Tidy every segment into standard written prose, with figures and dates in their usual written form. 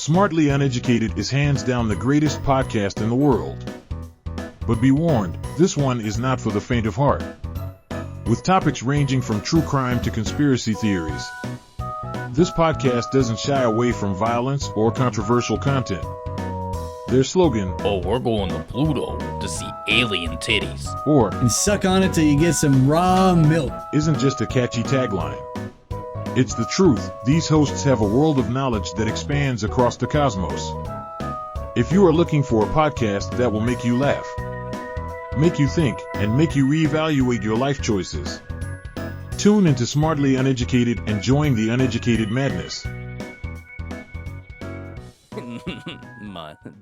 Smartly Uneducated is hands down the greatest podcast in the world. But be warned, this one is not for the faint of heart. With topics ranging from true crime to conspiracy theories, this podcast doesn't shy away from violence or controversial content. Their slogan, "Oh, we're going to Pluto to see alien titties," or and suck on it till you get some raw milk, isn't just a catchy tagline. It's the truth. These hosts have a world of knowledge that expands across the cosmos. If you are looking for a podcast that will make you laugh, make you think, and make you reevaluate your life choices, tune into Smartly Uneducated and join the uneducated madness.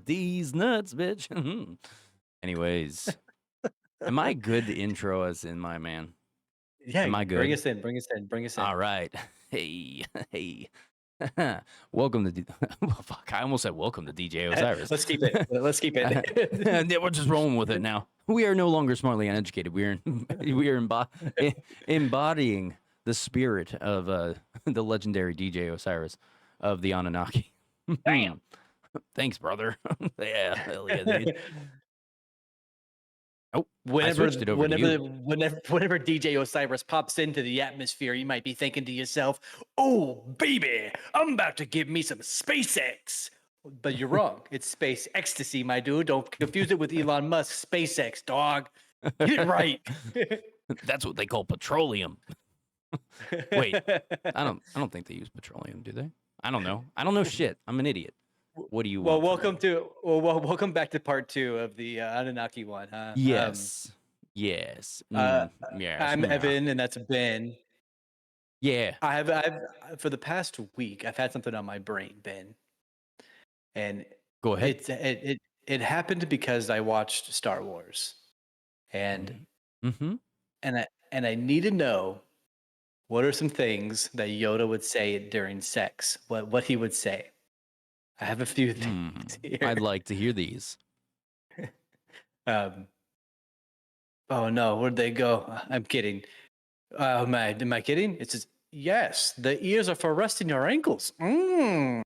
These nuts, bitch. Anyways, am I good to intro us in, my man? Yeah, Am I good? Bring us in. All right. Hey. Welcome to well, fuck, I almost said welcome to DJ Osiris. Let's keep it. Yeah, we're just rolling with it now. We are no longer smartly uneducated. We are embodying the spirit of the legendary DJ Osiris of the Anunnaki. Damn. Thanks, brother. Yeah, hell yeah, dude. Oh, Whenever DJ Osiris pops into the atmosphere, you might be thinking to yourself, "Oh, baby, I'm about to give me some SpaceX." But you're wrong. It's space ecstasy, my dude. Don't confuse it with Elon Musk's SpaceX, dog. Get it right. That's what they call petroleum. Wait, I don't think they use petroleum, do they? I don't know. I don't know shit. I'm an idiot. What do you want? Welcome back to part 2 of the Anunnaki one, huh? Yes. Yes. Yes. I'm Evan, and that's Ben. Yeah. I've for the past week, I've had something on my brain, Ben. And go ahead. It happened because I watched Star Wars, and I need to know, what are some things that Yoda would say during sex? What he would say? I have a few things here. I'd like to hear these. Oh no, where'd they go? I'm kidding. Am I kidding? It says, yes, the ears are for resting your ankles. You're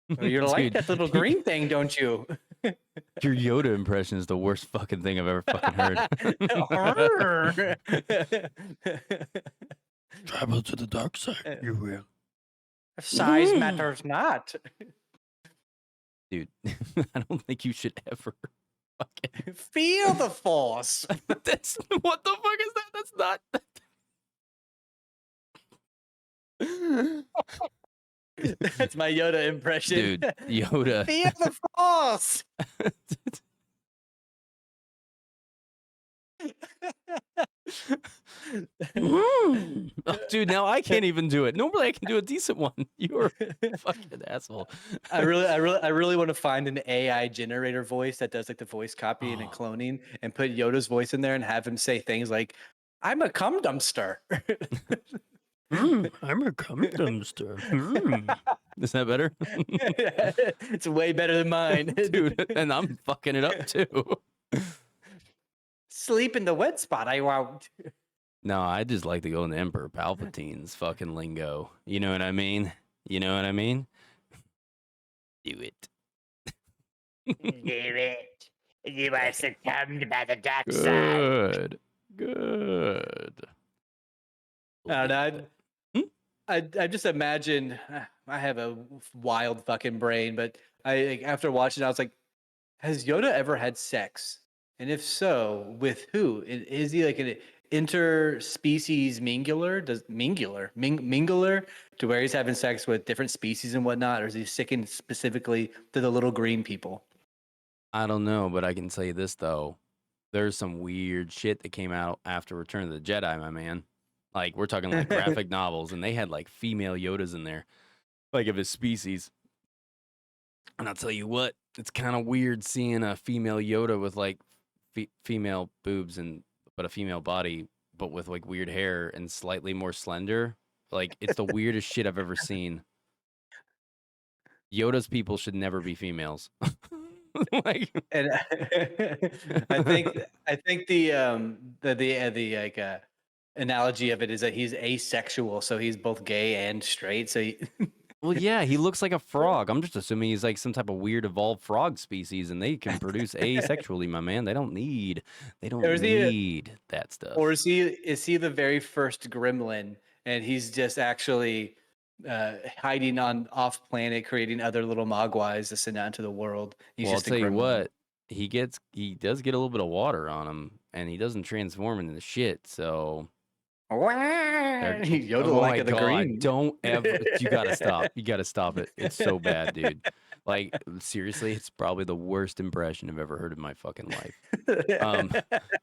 like that little green thing, don't you? Your Yoda impression is the worst fucking thing I've ever fucking heard. Travel to the dark side, you will. Size matters not. Dude, I don't think you should ever fucking feel the force. That's what the fuck is that? That's not. That's my Yoda impression. Dude, Yoda. Feel the force. Oh, dude, now I can't even do it. Normally I can do a decent one. You're a fucking asshole. I really want to find an AI generator voice that does like the voice copying and cloning, and put Yoda's voice in there and have him say things like, "I'm a cum dumpster." I'm a cum dumpster. Is that better? It's way better than mine, dude. And I'm fucking it up too. Sleep in the wet spot, I won't. No, I just like to go in the Emperor Palpatine's fucking lingo. You know what I mean? Do it. Do it. You are succumbed by the dark side. Good. And I just imagine, I have a wild fucking brain, but after watching it, I was like, has Yoda ever had sex? And if so, with who? Is he like an interspecies mingler to where he's having sex with different species and whatnot, or is he sticking specifically to the little green people? I don't know, but I can tell you this though. There's some weird shit that came out after Return of the Jedi, my man. Like, we're talking like graphic novels, and they had like female Yodas in there, like of his species. And I'll tell you what, it's kind of weird seeing a female Yoda with like female boobs but a female body, but with like weird hair and slightly more slender. Like, it's the weirdest shit I've ever seen. Yoda's people should never be females. Like, and I think the like analogy of it is that he's asexual, so he's both gay and straight. So Well, yeah, he looks like a frog. I'm just assuming he's like some type of weird evolved frog species, and they can produce asexually, my man. They don't need Or is he? that stuff. Or is he the very first gremlin, and he's just actually hiding on off planet, creating other little mogwais to send out into the world? He's Well, I'll just a tell you gremlin. what, he does get a little bit of water on him, and he doesn't transform into shit. So Yoda oh like my the god, green. don't ever, you gotta stop. You gotta stop it. It's so bad, dude. Like, seriously, it's probably the worst impression I've ever heard in my fucking life.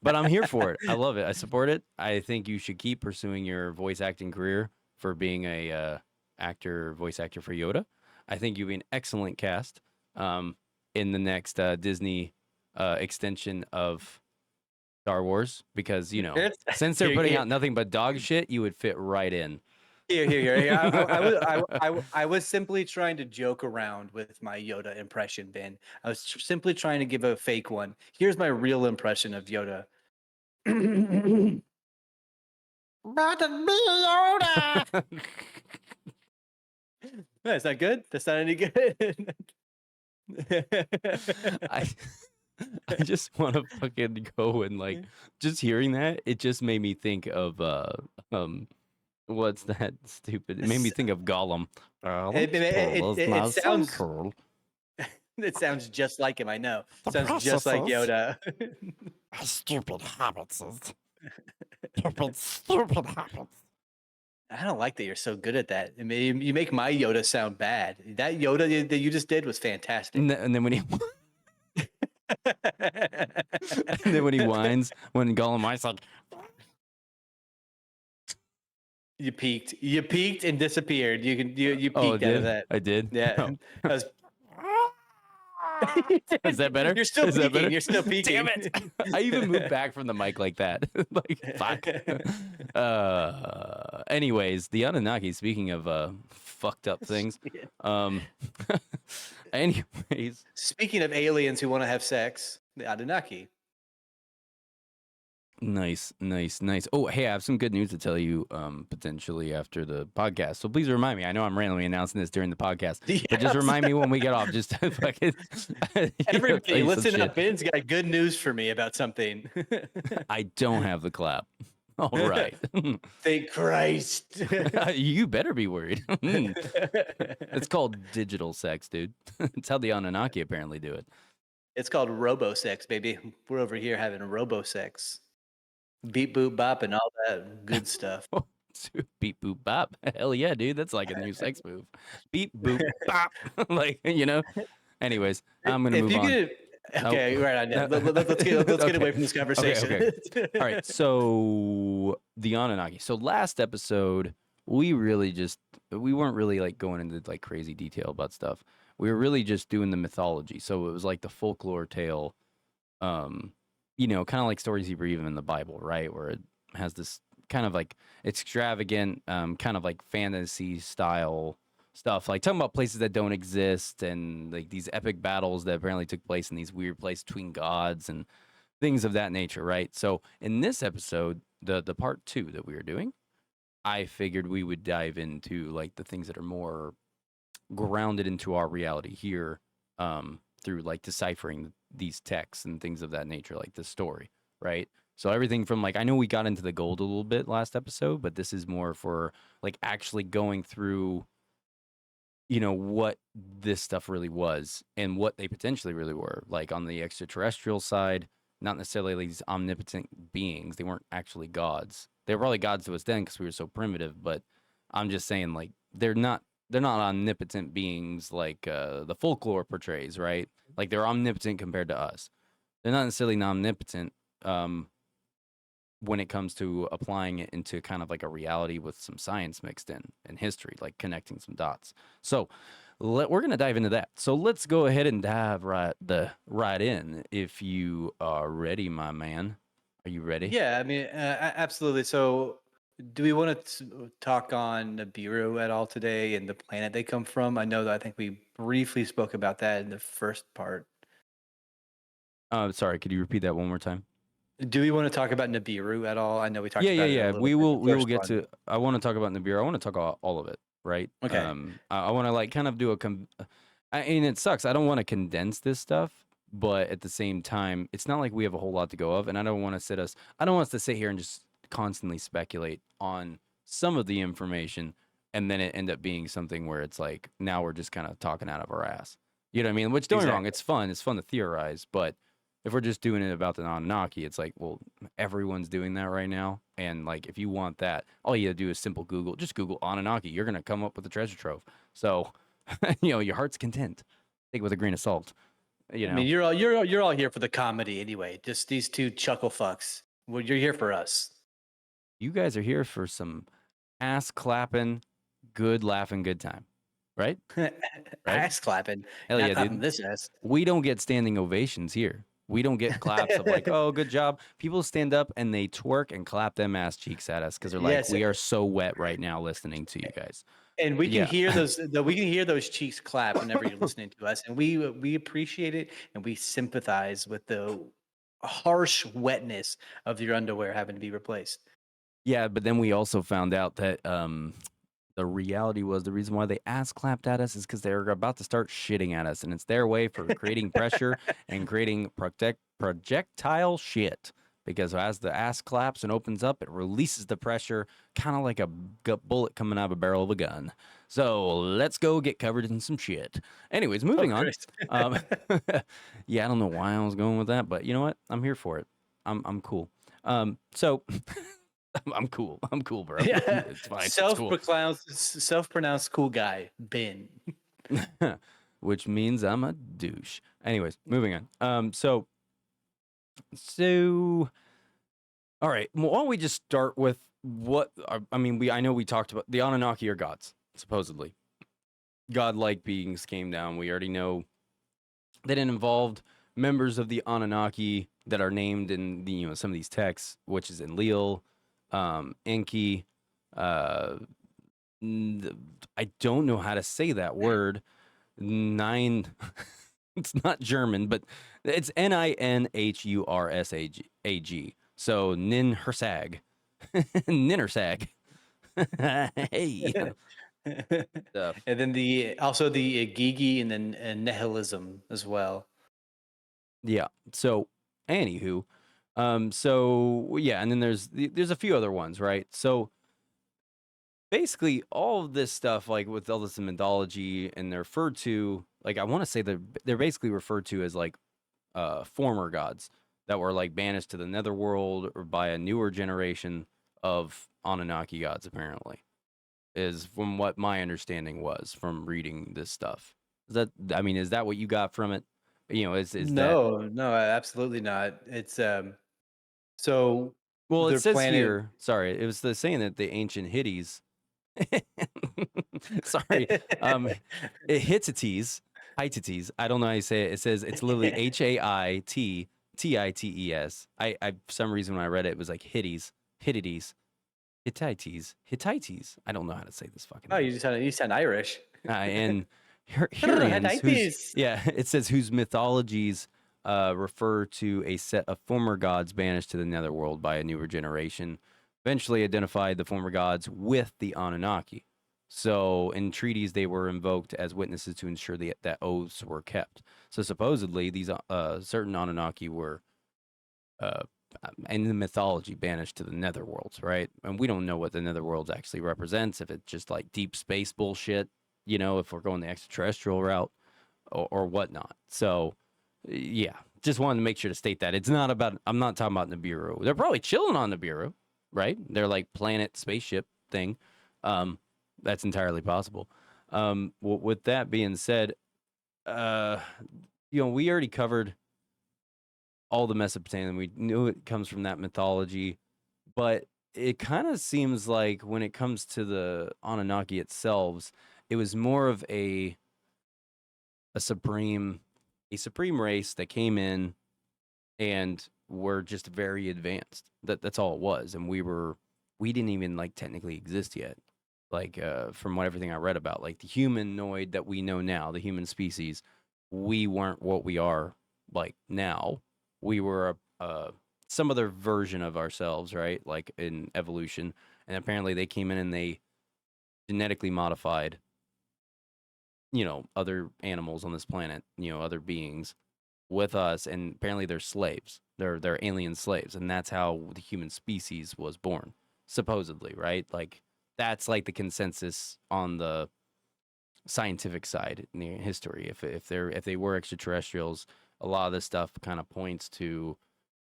But I'm here for it. I love it. I support it. I think you should keep pursuing your voice acting career for being a voice actor for Yoda. I think you'd be an excellent cast in the next Disney extension of Star Wars because since they're putting out nothing but dog shit, you would fit right in. Here. I was simply trying to joke around with my Yoda impression, Ben. I was simply trying to give a fake one. Here's my real impression of Yoda. But me, Yoda. Is that good? That's not any good. I I just want to fucking go and like just hearing that it just made me think of what's that stupid? It made me think of Gollum. It sounds just like him. I know. It sounds just like Yoda. Stupid habits. Stupid habits. I don't like that you're so good at that. I mean, you make my Yoda sound bad. That Yoda that you just did was fantastic. And then when he and then when he whines, when Gollum whines like you peaked and disappeared. You peaked oh, out of that. I did. Yeah. Oh. Is that better? You're still Is peaking. that better? You're still peaking. Damn it! I even moved back from the mic like that. Like fuck. Anyways, the Anunnaki. Speaking of fucked up things. Anyways, speaking of aliens who want to have sex, the Anunnaki. Nice. Oh, hey, I have some good news to tell you potentially after the podcast. So please remind me. I know I'm randomly announcing this during the podcast, but just remind me when we get off. Just to fucking everybody, listen up. Ben's got good news for me about something. I don't have the clap. All right. Thank Christ. You better be worried. It's called digital sex, dude. It's how the Anunnaki apparently do it. It's called robo-sex, baby. We're over here having robo-sex. Beep, boop, bop, and all that good stuff. Beep, boop, bop. Hell yeah, dude. That's like a new sex move. Beep, boop, bop. Like, Anyways, I'm going to move on. Okay, right. Let's get away from this conversation. Okay. All right. So the Anunnaki. So last episode, we weren't really like going into like crazy detail about stuff. We were really just doing the mythology. So it was like the folklore tale, kind of like stories you read in the Bible, right? Where it has this kind of like extravagant, kind of like fantasy style stuff, like talking about places that don't exist and like these epic battles that apparently took place in these weird places between gods and things of that nature, right? So in this episode, the part 2 that we were doing, I figured we would dive into like the things that are more grounded into our reality here, through like deciphering these texts and things of that nature, like the story, right? So everything from like, I know we got into the gold a little bit last episode, but this is more for like actually going through what this stuff really was and what they potentially really were. Like on the extraterrestrial side, not necessarily these omnipotent beings. They weren't actually gods. They were probably gods to us then because we were so primitive. But I'm just saying, like, they're not omnipotent beings like the folklore portrays, right? Like they're omnipotent compared to us. They're not necessarily omnipotent when it comes to applying it into kind of like a reality with some science mixed in and history, like connecting some dots. So we're going to dive into that. So let's go ahead and dive right in. If you are ready, my man. Are you ready? Yeah, I mean, absolutely. So do we want to talk on Nibiru at all today and the planet they come from? I know that I think we briefly spoke about that in the first part. Sorry, could you repeat that one more time? Do we want to talk about Nibiru at all? I know we talked about it. Yeah. We will get to. I want to talk about Nibiru. I want to talk about all of it. right? Okay. I want to like kind of do I mean, it sucks. I don't want to condense this stuff, but at the same time, it's not like we have a whole lot to go of, and I don't want us to sit here and just constantly speculate on some of the information, and then it end up being something where it's like now we're just kind of talking out of our ass. You know what I mean? Which don't get me wrong, Exactly. it's fun. It's fun to theorize, but if we're just doing it about the Anunnaki, it's like, well, everyone's doing that right now. And like, if you want that, all you have to do is simple Google, just Google Anunnaki. You're going to come up with a treasure trove. So, your heart's content. Take it with a grain of salt, you I mean, know? you're all here for the comedy anyway. Just these two chuckle fucks. Well, you're here for us. You guys are here for some ass clapping, good laughing, good time. Right? Right? Ass clapping. Hell Not yeah, clapping dude. this ass. We don't get standing ovations here. We don't get claps of like, oh, good job. People stand up and they twerk and clap them ass cheeks at us because they're like, Yes, we are so wet right now listening to you guys. and we can Yeah. hear we can hear those cheeks clap whenever you're listening to us, and we appreciate it, and we sympathize with the harsh wetness of your underwear having to be replaced. Yeah, but then we also found out that the reality was the reason why they ass clapped at us is because they were about to start shitting at us, and it's their way for creating pressure and creating projectile shit. Because as the ass claps and opens up, it releases the pressure, kind of like a bullet coming out of a barrel of a gun. So let's go get covered in some shit. Anyways, Oh, moving on. Chris. Yeah, I don't know why I was going with that, but you know what? I'm here for it. I'm cool. So I'm cool. I'm cool, bro. Yeah, It's fine. It's cool. self-pronounced cool guy, Ben. Which means I'm a douche. Anyways, moving on. So, all right. Why don't we just start with I mean, I know we talked about the Anunnaki are gods, supposedly. Godlike beings came down. We already know that it involved members of the Anunnaki that are named in some of these texts, which is Enlil, Enki, uh, I don't know how to say that word. Nine. It's not German, but it's Ninhursag. So Ninhursag. Ninhursag. Hey. And then the Gigi and then nihilism as well. Yeah. So anywho, so yeah, and then there's a few other ones, right? So basically all of this stuff, like with all this mythology, and they're referred to, like, I want to say they're basically referred to as like former gods that were like banished to the netherworld or by a newer generation of Anunnaki gods, apparently, is from what my understanding was from reading this stuff. Is that what you got from it? Is that No, absolutely not. It's so well, it their says planet. here, sorry, it was the saying that the ancient Hittites sorry, Hittites, I don't know how you say it. It says it's literally Haittites. I for some reason when I read it, it was like Hittites, Hittites. I don't know how to say this fucking Oh, name. you sound Irish. And Hurrians, Hittites. it says whose mythologies refer to a set of former gods banished to the netherworld by a newer generation, eventually identified the former gods with the Anunnaki. So in treaties, they were invoked as witnesses to ensure that oaths were kept. So supposedly, these certain Anunnaki were uh, in the mythology banished to the netherworlds, right? And we don't know what the netherworlds actually represents, if it's just like deep space bullshit, if we're going the extraterrestrial route or whatnot. So, yeah, just wanted to make sure to state that. I'm not talking about Nibiru. They're probably chilling on Nibiru, right? They're like planet spaceship thing. That's entirely possible. With that being said, we already covered all the Mesopotamian. We knew it comes from that mythology, but it kind of seems like when it comes to the Anunnaki itself, it was more of a supreme race that came in and were just very advanced. That's all it was, and we didn't even like technically exist yet. Like from everything I read about, like the humanoid that we know now, the human species, we weren't what we are like now. We were some other version of ourselves, right? Like in evolution, and apparently they came in and they genetically modified, other animals on this planet, other beings with us, and apparently they're slaves. They're alien slaves, and that's how the human species was born, supposedly, right? Like that's like the consensus on the scientific side in the history. If they were extraterrestrials, a lot of this stuff kind of points to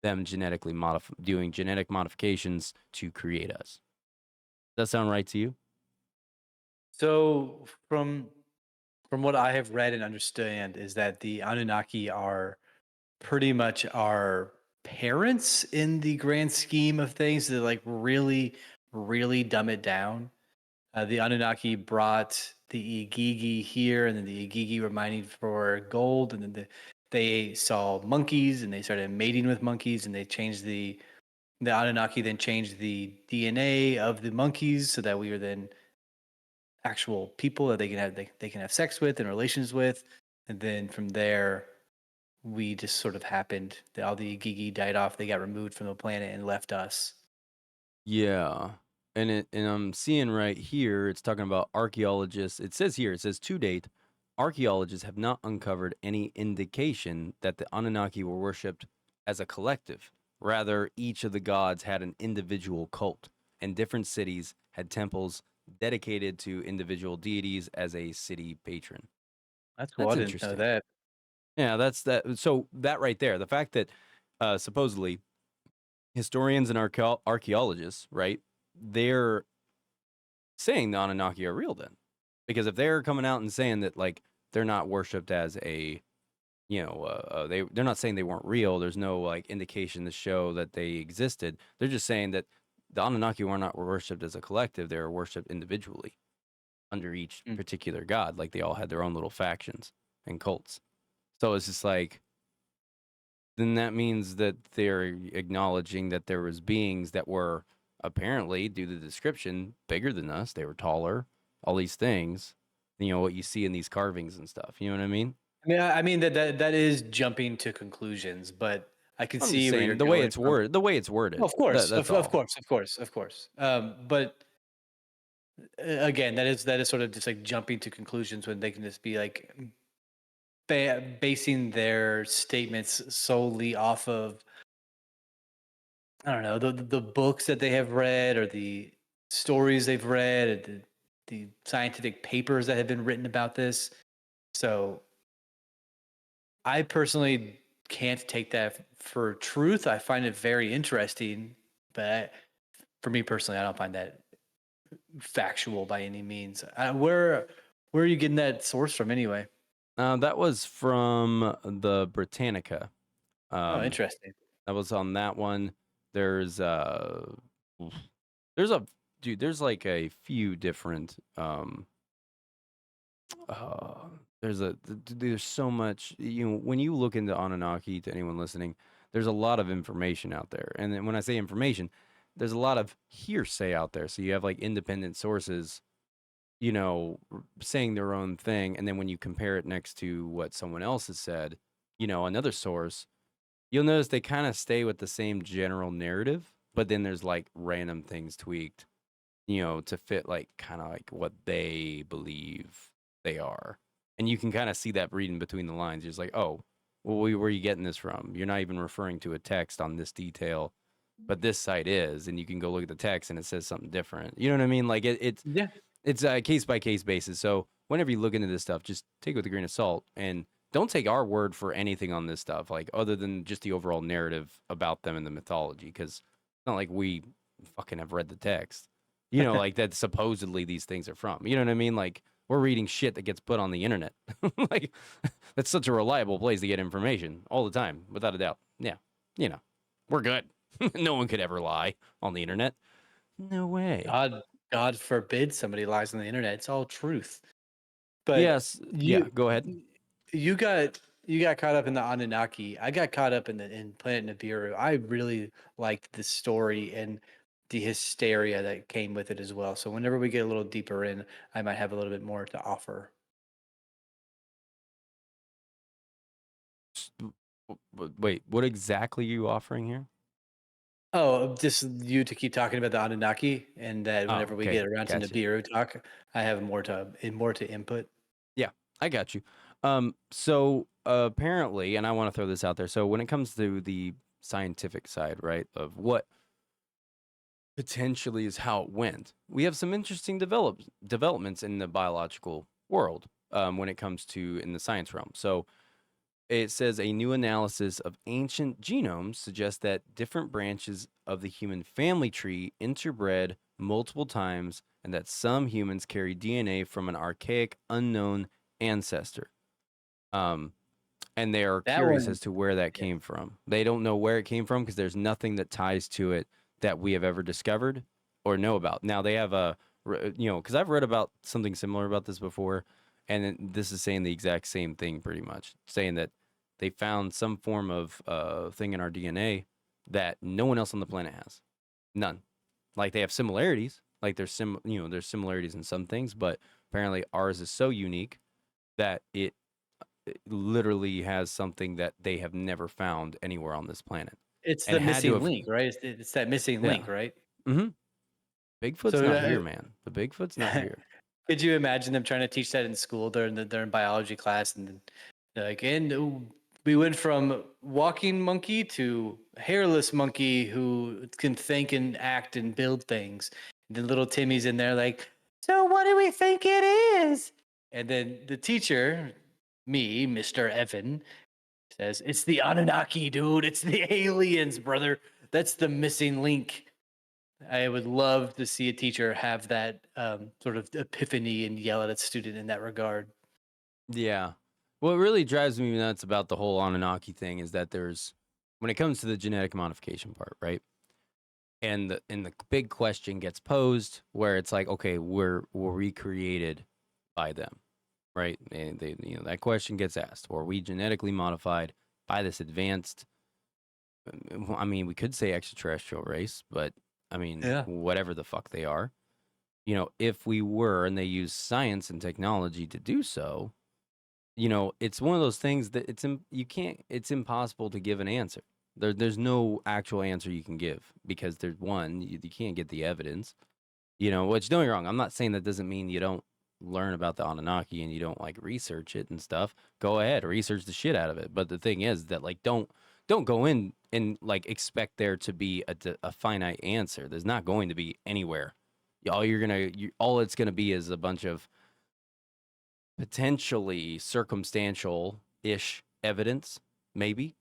them doing genetic modifications to create us. Does that sound right to you? So from what I have read and understand is that the Anunnaki are pretty much our parents in the grand scheme of things. They like really, really dumb it down. The Anunnaki brought the Igigi here, and then the Igigi were mining for gold, and then they saw monkeys, and they started mating with monkeys, and they changed the Anunnaki then changed the DNA of the monkeys so that we are then actual people that they can have sex with and relations with, and then from there we just sort of happened. All the Igigi died off. They got removed from the planet and left us. Yeah. And I'm seeing right here, it's talking about archaeologists. It says here, it says to date, archaeologists have not uncovered any indication that the Anunnaki were worshipped as a collective. Rather, each of the gods had an individual cult, and different cities had temples dedicated to individual deities as a city patron. That's cool. I That's didn't know interesting. that. Yeah, that's that. So that right there, the fact that supposedly historians and archaeologists, right, they're saying the Anunnaki are real then. Because if they're coming out and saying that, like, they're not worshipped as a, they're not saying they weren't real. There's no, like, indication to show that they existed. They're just saying that the Anunnaki were not worshipped as a collective. They were worshipped individually under each Mm. particular god. Like, they all had their own little factions and cults. So it's just like, then that means that they're acknowledging that there was beings that were apparently, due to the description, bigger than us. They were taller, all these things. What you see in these carvings and stuff. You know what I mean? I mean that is jumping to conclusions, but I can I'm just see where you're saying going from. the way it's Well, worded. of course, That's of all. course, of course, of course. But again, that is sort of just like jumping to conclusions when they can just be like basing their statements solely off of, I don't know, the books that they have read or the stories they've read, or the scientific papers that have been written about this. So I personally can't take that for truth. I find it very interesting, but for me personally, I don't find that factual by any means. Where are you getting that source from anyway? That was from the Britannica. Oh, Um, interesting. that was on that one. There's oof. there's a dude. There's like a few different Uh, there's so much, when you look into Anunnaki, to anyone listening, there's a lot of information out there. And then when I say information, there's a lot of hearsay out there. So you have like independent sources, saying their own thing. And then when you compare it next to what someone else has said, another source, you'll notice they kind of stay with the same general narrative, but then there's like random things tweaked, to fit like kind of like what they believe they are. And you can kind of see that reading between the lines. You're just like, oh, well, where are you getting this from? You're not even referring to a text on this detail, but this site is, and you can go look at the text and it says something different. You know what I mean? Like Yeah. it's a case by case basis. So whenever you look into this stuff, just take it with a grain of salt and don't take our word for anything on this stuff, like other than just the overall narrative about them in the mythology, because it's not like we fucking have read the text, like that supposedly these things are from. You know what I mean? Like we're reading shit that gets put on the internet. Like that's such a reliable place to get information all the time, without a doubt. Yeah, we're good. No one could ever lie on the internet. No way. God forbid somebody lies on the internet. It's all truth. But Yes. Yeah. you Go ahead. you got caught up in the Anunnaki. I got caught up in Planet Nibiru. I really liked the story and the hysteria that came with it as well. So whenever we get a little deeper in, I might have a little bit more to offer. Wait, what exactly are you offering here? Oh, just you to keep talking about the Anunnaki, and that Oh, whenever we okay, get around to gotcha. Nibiru talk, I have more to input. Yeah, I got you. So apparently, and I want to throw this out there. So when it comes to the scientific side, right, of what potentially is how it went, we have some interesting developments in the biological world when it comes to in the science realm. So it says a new analysis of ancient genomes suggests that different branches of the human family tree interbred multiple times and that some humans carry DNA from an archaic, unknown ancestor. Um, and they are That curious one, as to where that yeah. came from. They don't know where it came from because there's nothing that ties to it that we have ever discovered or know about. Now they have because I've read about something similar about this before, and this is saying the exact same thing pretty much, saying that they found some form of thing in our DNA that no one else on the planet has, none. Like they have similarities, like there's similarities in some things, but apparently ours is so unique that it literally has something that they have never found anywhere on this planet It's and the had to missing have. link, right? It's that missing Yeah. link, right? Hmm. Bigfoot's So, not here, man. The Bigfoot's not here. could you imagine them trying to teach that in school during biology class, and then they're like, and we went from walking monkey to hairless monkey who can think and act and build things. And then little Timmy's in there like, so what do we think it is? And then the teacher, me, Mr. Evan, says, it's the Anunnaki, dude. It's the aliens, brother. That's the missing link. I would love to see a teacher have that sort of epiphany and yell at a student in that regard. Yeah. What really drives me nuts about the whole Anunnaki thing is that when it comes to the genetic modification part, right? And the big question gets posed where it's like, okay, were we created by them, right? And that question gets asked. Were we genetically modified by this advanced I mean, we could say extraterrestrial race, but I mean, Yeah. whatever the fuck they are. If we were and they use science and technology to do so, it's one of those things that you can't, it's impossible to give an answer. There's no actual answer you can give because there's one, you can't get the evidence, which don't get me wrong. I'm not saying that doesn't mean you don't learn about the Anunnaki and you don't like research it and stuff. Go ahead, research the shit out of it. But the thing is that like don't go in and like expect there to be a finite answer. There's not going to be anywhere. All it's gonna be is a bunch of potentially circumstantial ish evidence, maybe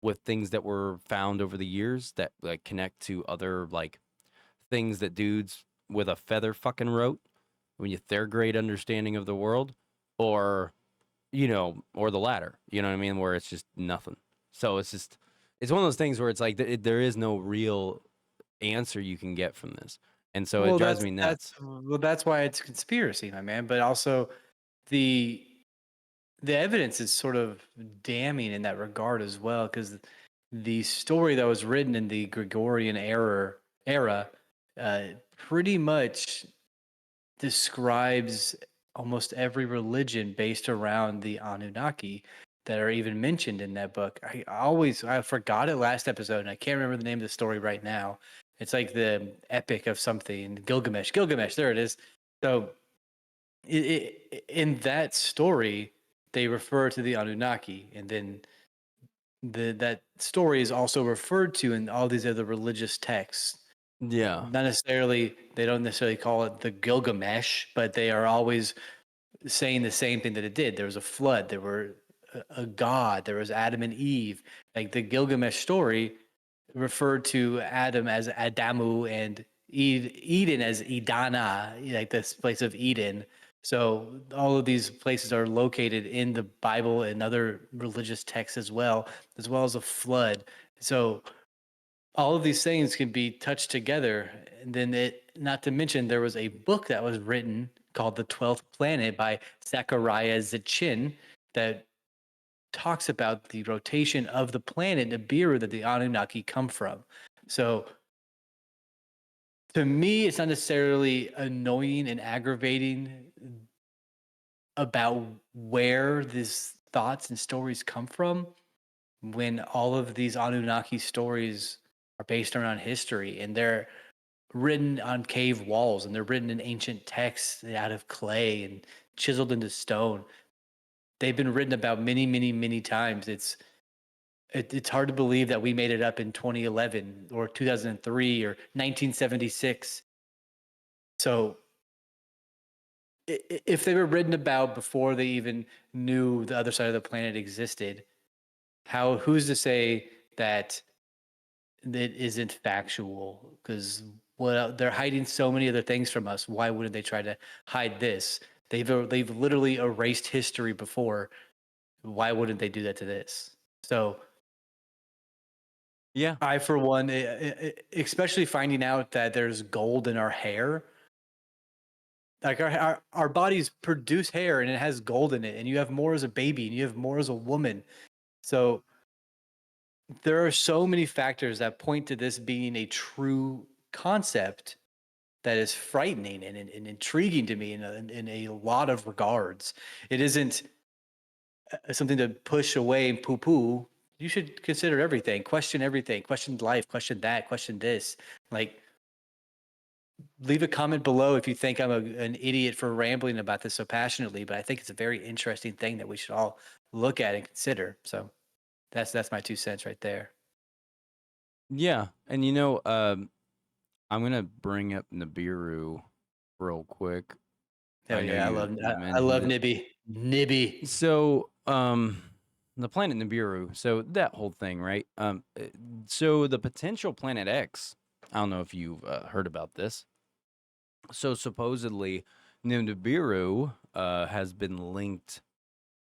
with things that were found over the years that like connect to other like things that dudes with a feather fucking wrote when you third grade understanding of the world, or or the latter. You know what I mean? Where it's just nothing. So it's one of those things where it's like there is no real answer you can get from this, and so it Well, drives me nuts. that's why it's conspiracy, my man. But also the the evidence is sort of damning in that regard as well, because the story that was written in the Gregorian era uh, pretty much describes almost every religion based around the Anunnaki that are even mentioned in that book. I forgot it last episode and I can't remember the name of the story right now. It's like the epic of something, Gilgamesh, there it is. So in that story, they refer to the Anunnaki, and then that story is also referred to in all these other religious texts. Yeah, Not necessarily, they don't necessarily call it the Gilgamesh, but they are always saying the same thing that it did. There was a flood, there were a god, there was Adam and Eve. Like the Gilgamesh story referred to Adam as Adamu and Eden as Idana, like this place of Eden. So all of these places are located in the Bible and other religious texts as well as a flood. So all of these things can be touched together. And then not to mention, there was a book that was written called The 12th Planet by Zachariah Zachin that talks about the rotation of the planet Nibiru that the Anunnaki come from. So to me, it's not necessarily annoying and aggravating about where these thoughts and stories come from when all of these Anunnaki stories are based around history, and they're written on cave walls, and they're written in ancient texts out of clay and chiseled into stone. They've been written about many, many, many times. It's hard to believe that we made it up in 2011 or 2003 or 1976. So if they were written about before they even knew the other side of the planet existed, who's to say that it isn't factual? Because they're hiding so many other things from us. Why wouldn't they try to hide this? They've literally erased history before. Why wouldn't they do that to this? So Yeah. I, for one, especially finding out that there's gold in our hair. Like our bodies produce hair and it has gold in it, and you have more as a baby and you have more as a woman. So there are so many factors that point to this being a true concept that is frightening and intriguing to me in a lot of regards. It isn't something to push away and poo poo. You should consider everything, question life, question that, question this. Like, leave a comment below if you think I'm an idiot for rambling about this so passionately, but I think it's a very interesting thing that we should all look at and consider. So that's my 2 cents right there. Yeah. And I'm gonna bring up Nibiru real quick. Hell I know yeah, you I mentioned love it. Nibby. So, the planet Nibiru. So that whole thing, right? So the potential Planet X. I don't know if you've heard about this. So supposedly, Nibiru has been linked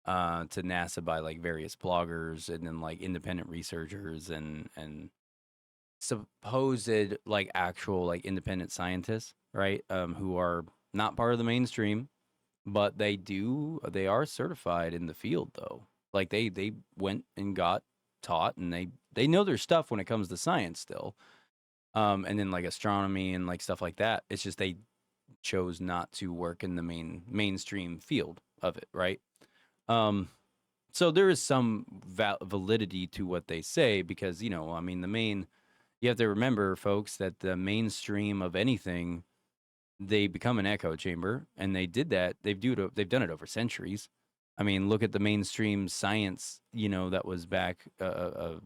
to NASA by like various bloggers and then like independent researchers and supposed like actual like independent scientists, right? Who are not part of the mainstream, but they are certified in the field though. Like they went and got taught and they know their stuff when it comes to science still. And then like astronomy and like stuff like that. It's just they chose not to work in the mainstream field of it, right? Um so there is some validity to what they say because I mean you have to remember, folks, that the mainstream of anything, they become an echo chamber, and they did that. They've done it over centuries. I mean, look at the mainstream science. That was back, a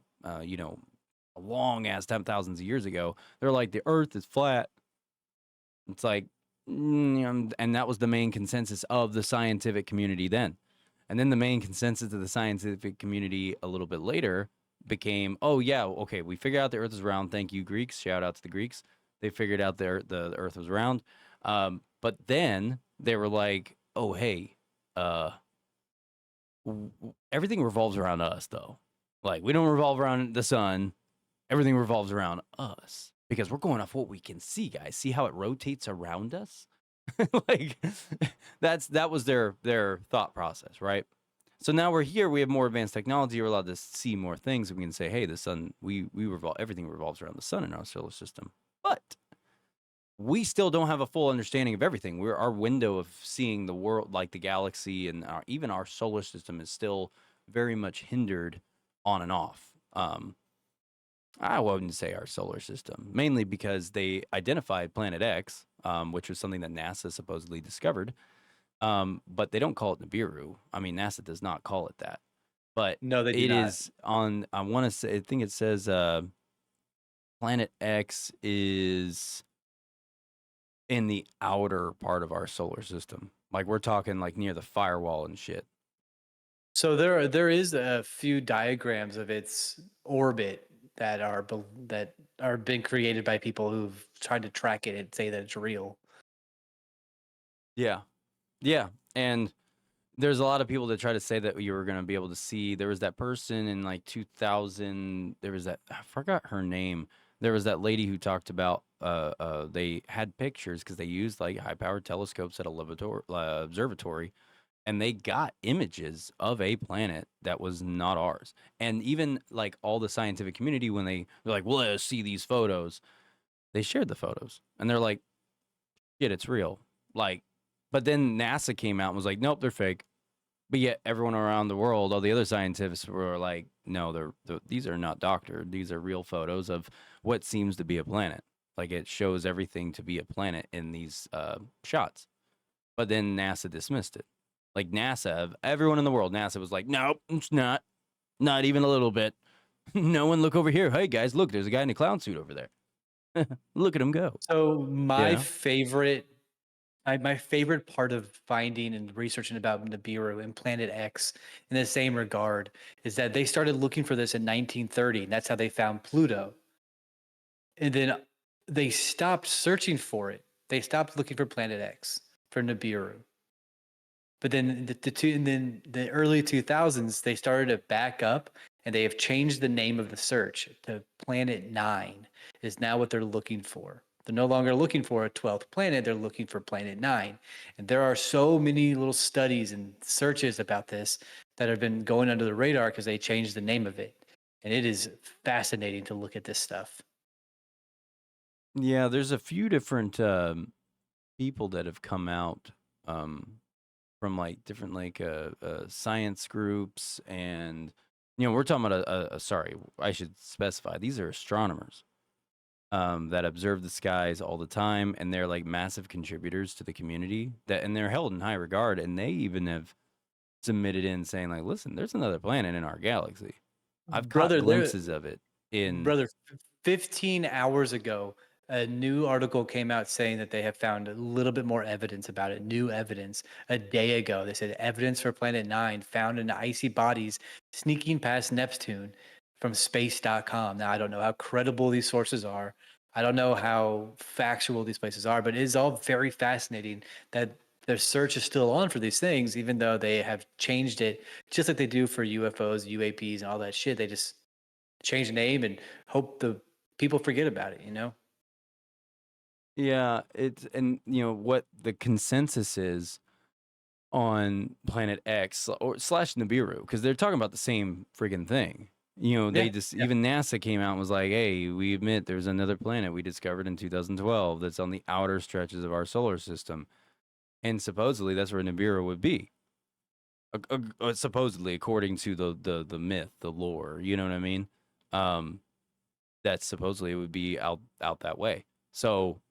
long ass thousands of years ago. They're like the Earth is flat. It's like, and that was the main consensus of the scientific community then. And then the main consensus of the scientific community a little bit later became, oh yeah, okay, we figured out the Earth is round. Thank you, Greeks. Shout out to the Greeks. They figured out the Earth was round. But then they were like, oh hey, uh, everything revolves around us though. Like we don't revolve around the sun. Everything revolves around us because we're going off what we can see, guys. See how it rotates around us? Like that was their thought process, right? So now we're here, we have more advanced technology, we're allowed to see more things, and we can say, hey, the sun, we revolve, everything revolves around the sun in our solar system. But we still don't have a full understanding of everything. Our window of seeing the world, like the galaxy and even our solar system, is still very much hindered on and off. I wouldn't say our solar system, mainly because they identified Planet X, which was something that NASA supposedly discovered. But they don't call it Nibiru. I mean, NASA does not call it that. But No, they do it not. is on, I want to say, I think it says Planet X is in the outer part of our solar system. Like we're talking like near the firewall and shit. So there is a few diagrams of its orbit that are been created by people who've tried to track it and say that it's real. Yeah. Yeah. And there's a lot of people that try to say that you were going to be able to see. There was that person in like 2000. There was that, I forgot her name. There was that lady who talked about they had pictures because they used like high powered telescopes at a observatory, and they got images of a planet that was not ours. And even like all the scientific community, when they're like, well, let's see these photos, they shared the photos and they're like, shit, it's real. Like, but then NASA came out and was like, nope, they're fake. But yet, everyone around the world, all the other scientists were like, no, these are not doctored. These are real photos of what seems to be a planet. Like it shows everything to be a planet in these shots. But then NASA dismissed it. Like NASA, of everyone in the world, NASA was like, nope, it's not. Not even a little bit. No one look over here. Hey, guys, look, there's a guy in a clown suit over there. Look at him go. So my Yeah. favorite my favorite part of finding and researching about Nibiru and Planet X in the same regard is that they started looking for this in 1930, and that's how they found Pluto. And then they stopped searching for it. They stopped looking for Planet X for Nibiru. But then in the early 2000s, they started to back up, and they have changed the name of the search to Planet 9 is now what they're looking for. They're no longer looking for a 12th planet, they're looking for Planet 9. And there are so many little studies and searches about this that have been going under the radar because they changed the name of it. And it is fascinating to look at this stuff. Yeah, there's a few different people that have come out um, from like different like science groups, and we're talking about sorry, I should specify, these are astronomers that observe the skies all the time, and they're like massive contributors to the community, that and they're held in high regard, and they even have submitted in saying like, listen, there's another planet in our galaxy. I've caught Brother, there glimpses of it in. Brother, 15 hours ago, a new article came out saying that they have found a little bit more evidence about it, new evidence. A day ago, they said evidence for Planet 9 found in icy bodies sneaking past Neptune from space.com. Now, I don't know how credible these sources are. I don't know how factual these places are, but it is all very fascinating that their search is still on for these things, even though they have changed it, just like they do for UFOs, UAPs, and all that shit. They just change the name and hope the people forget about it, you know? Yeah, it's, and what the consensus is on Planet X or slash Nibiru, because they're talking about the same friggin' thing. They Yeah. just, Yeah. even NASA came out and was like, "Hey, we admit there's another planet we discovered in 2012 that's on the outer stretches of our solar system, and supposedly that's where Nibiru would be. Supposedly, according to the myth, the lore. You know what I mean? Um, that supposedly it would be out that way. So,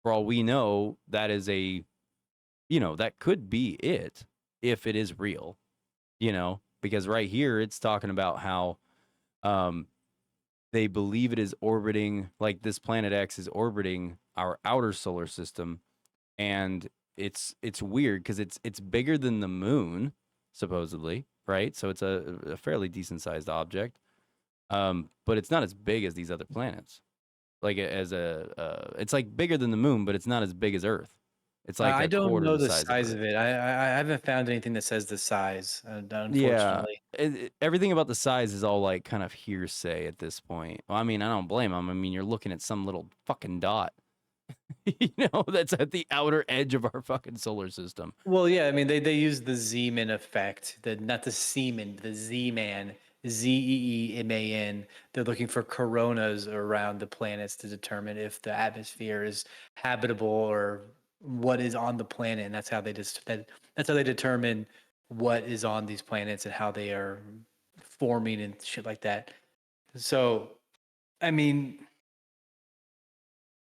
for all we know, that is that could be it if it is real, because right here it's talking about how um, they believe it is orbiting, like this planet X is orbiting our outer solar system, and it's weird because it's bigger than the moon, supposedly, right? So it's a fairly decent sized object, but it's not as big as these other planets. Like it's like bigger than the moon, but it's not as big as Earth. It's like I a don't quarter know the the size of size Earth. of it. I haven't found anything that says the size, Yeah, unfortunately. everything about the size is all like kind of hearsay at this point. Well, I mean, I don't blame them. I mean, you're looking at some little fucking dot, that's at the outer edge of our fucking solar system. Well, yeah, I mean, they use the Zeeman effect, the not the Seaman, the Z-Man, Zeeman. They're looking for coronas around the planets to determine if the atmosphere is habitable or what is on the planet, and that's how they that's how they determine what is on these planets and how they are forming and shit like that. So, I mean,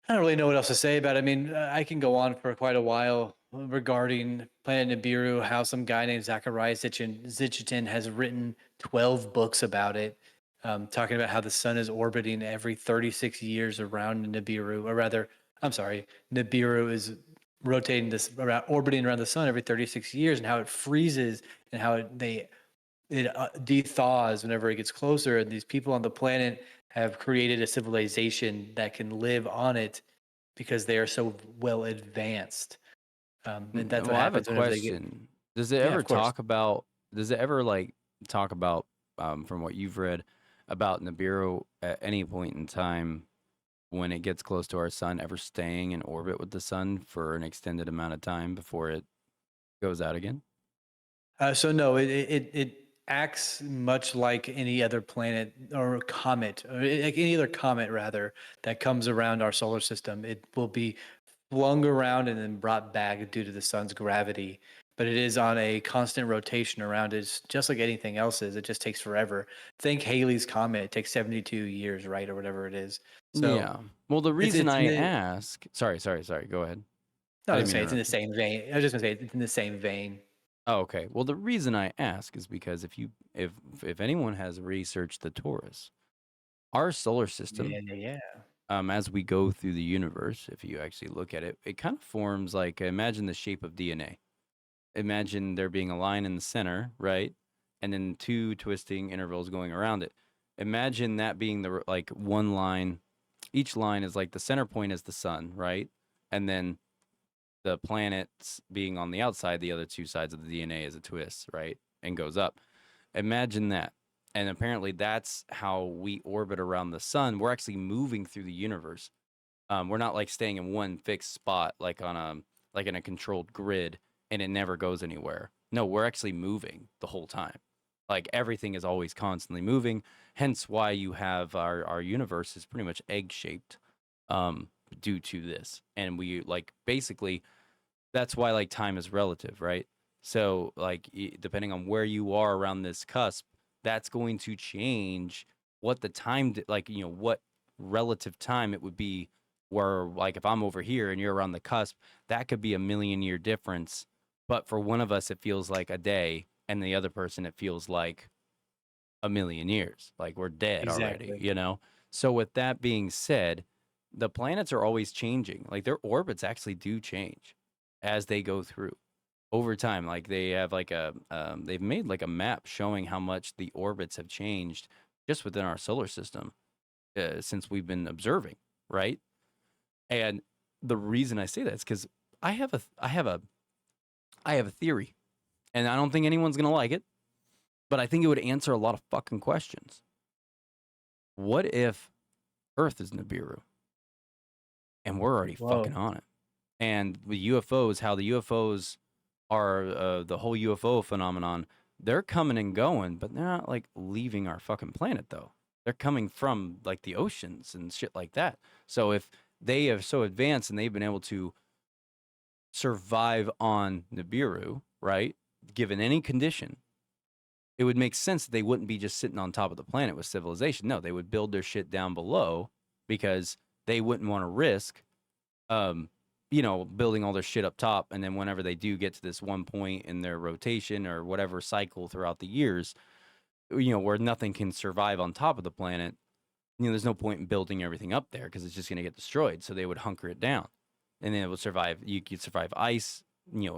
I don't really know what else to say about it. I mean, I can go on for quite a while regarding Planet Nibiru, how some guy named Zacharias Zichitin has written 12 books about it, talking about how the sun is orbiting every 36 years around Nibiru, or rather, I'm sorry, Nibiru is rotating this around, orbiting around the sun every 36 years, and how it freezes and how it dethaws whenever it gets closer, and these people on the planet have created a civilization that can live on it because they are so well advanced. And that's Well, what I have a happens whenever they get. question. Does it Yeah, ever of course. talk about? Does it ever like talk about, from what you've read, about Nibiru at any point in time when it gets close to our sun, ever staying in orbit with the sun for an extended amount of time before it goes out again? So no, it acts much like any other planet or comet, or like any other comet rather that comes around our solar system. It will be flung around and then brought back due to the sun's gravity. but it is on a constant rotation around it. It's just like anything else is. It just takes forever. Think Halley's Comet. It takes 72 years, right? Or whatever it is. So Yeah. Well, the reason it's in I the, ask, sorry. Go ahead. I I was didn't gonna mean to say it's in the interrupt you. same vein. I was just gonna say it's in the same vein. Oh, okay. Well, the reason I ask is because if anyone has researched the torus, our solar system, Yeah, yeah. as we go through the universe, if you actually look at it, it kind of forms like imagine the shape of DNA. Imagine there being a line in the center, right? And then two twisting intervals going around it. Imagine that being the like one line. Each line is like the center point is the sun, right? And then the planets being on the outside, the other two sides of the DNA is a twist, right? And goes up. Imagine that. And apparently that's how we orbit around the sun. We're actually moving through the universe. We're not like staying in one fixed spot, like on a like in a controlled grid, and it never goes anywhere. No, we're actually moving the whole time. Like everything is always constantly moving. Hence why you have our universe is pretty much egg shaped, um, due to this. And we like basically that's why like time is relative, right? So like depending on where you are around this cusp, that's going to change what the time like what relative time it would be where like if I'm over here and you're around the cusp, that could be a million year difference, but for one of us it feels like a day and the other person it feels like a million years. Like we're dead already, Exactly. you know? So with that being said, the planets are always changing. Like their orbits actually do change as they go through over time. Like they have like they've made like a map showing how much the orbits have changed just within our solar system since we've been observing, right? And the reason I say that is because I have a theory, and I don't think anyone's gonna like it, but I think it would answer a lot of fucking questions. What if Earth is Nibiru and we're already fucking Whoa. on it? And the UFOs, how the UFOs are the whole UFO phenomenon, they're coming and going, but they're not like leaving our fucking planet though. They're coming from like the oceans and shit like that. So if they are so advanced and they've been able to survive on Nibiru, right? Given any condition, it would make sense that they wouldn't be just sitting on top of the planet with civilization. No, they would build their shit down below because they wouldn't want to risk, um, building all their shit up top. And then whenever they do get to this one point in their rotation or whatever cycle throughout the years, where nothing can survive on top of the planet, there's no point in building everything up there because it's just going to get destroyed. So they would hunker it down and then it would survive. You could survive ice,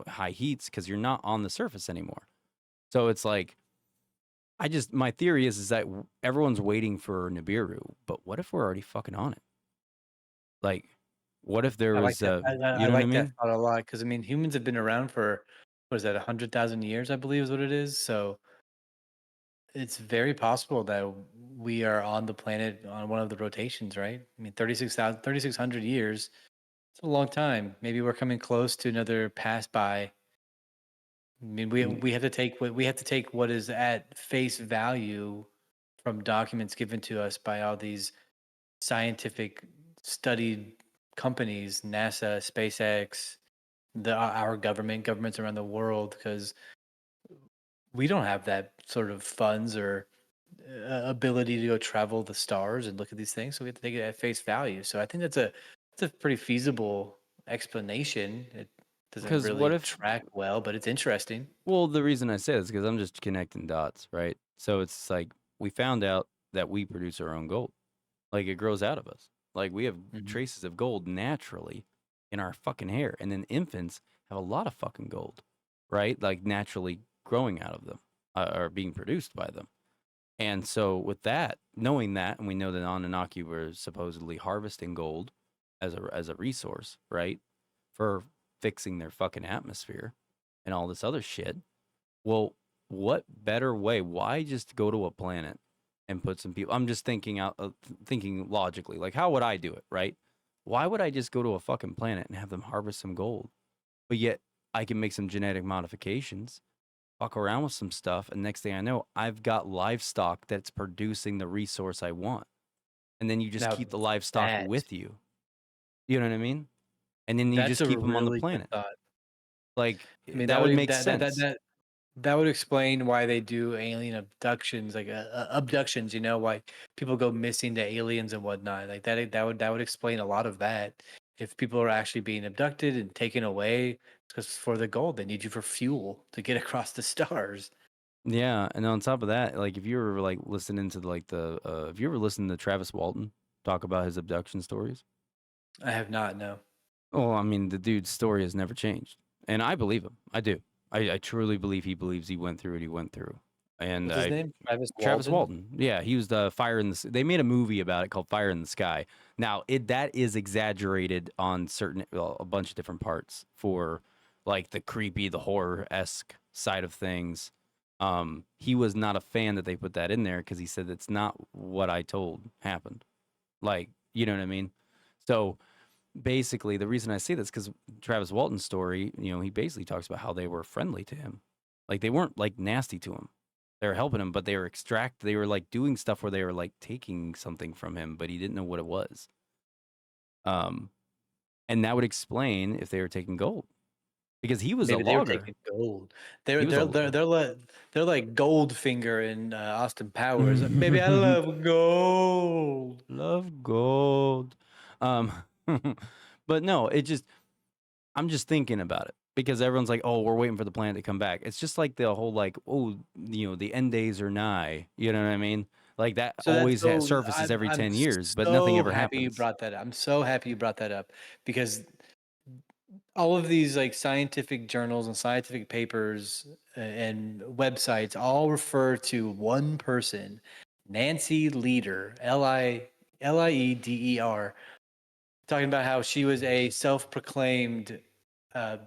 high heats because you're not on the surface anymore. So it's like, my theory is that everyone's waiting for Nibiru, but what if we're already fucking on it? Like, what if there I like was that. you I know what I like that mean? thought a lot because I mean humans have been around for what is that 100,000 years? I believe is what it is. So it's very possible that we are on the planet on one of the rotations, right? I mean 3,600 years. It's a long time. Maybe we're coming close to another pass by. I mean, Mm, we have to take what is at face value from documents given to us by all these scientific studied companies, NASA, SpaceX, our governments around the world, because we don't have that sort of funds or ability to go travel the stars and look at these things. So we have to take it at face value. So I think that's a pretty feasible explanation. It doesn't Because what really if? track well, but it's interesting. Well, the reason I say this is because I'm just connecting dots, right? So it's like we found out that we produce our own gold. Like it grows out of us. Like we have Mhm. traces of gold naturally in our fucking hair, and then infants have a lot of fucking gold, right? Like naturally growing out of them or being produced by them. And so with that, knowing that, and we know that Anunnaki were supposedly harvesting gold as a resource, right, for fixing their fucking atmosphere and all this other shit. Well, what better way? Why just go to a planet and put some people? I'm just thinking logically. Like, how would I do it, right? Why would I just go to a fucking planet and have them harvest some gold? But yet, I can make some genetic modifications, fuck around with some stuff, and next thing I know, I've got livestock that's producing the resource I want. And then you just Now keep the livestock that with you. You know what I mean? And then you that's just a keep them on the really good planet. thought. Like I mean, that would make that sense. that would explain why they do alien abductions, like abductions. Why people go missing to aliens and whatnot. Like that would explain a lot of that. If people are actually being abducted and taken away, because for the gold, they need you for fuel to get across the stars. Yeah, and on top of that, like if you were like listening to like if you ever listened to Travis Walton talk about his abduction stories, I have not. No. well, I mean the dude's story has never changed, and I believe him. I do. I truly believe he believes he went through what he went through, and What's his name? Travis Travis Walton. Walton. Yeah, he was the Fire in the. They made a movie about it called Fire in the Sky. Now, that is exaggerated on certain a bunch of different parts for like the creepy, the horror esque side of things. He was not a fan that they put that in there because he said it's not what I told happened. Like, you know what I mean? So basically, the reason I say this because Travis Walton's story, he basically talks about how they were friendly to him, like they weren't like nasty to him. They were helping him, but they were like doing stuff where they were like taking something from him, but he didn't know what it was. Um, and that would explain if they were taking gold because he was a Maybe they were logger. taking gold. He They're was a they're they're logger. they're like Goldfinger in Austin Powers. Baby, I love gold. Love gold. Um, but no, I'm just thinking about it because everyone's like, "Oh, we're waiting for the planet to come back." It's just like the whole like, "Oh, the end days are nigh." You know what I mean? Like that So that's always so surfaces every I'm 10 years, but nothing so ever happy you happens. brought that up. I'm so happy you brought that up because all of these like scientific journals and scientific papers and websites all refer to one person, Nancy Lieder, Lieder, talking about how she was a self-proclaimed uh,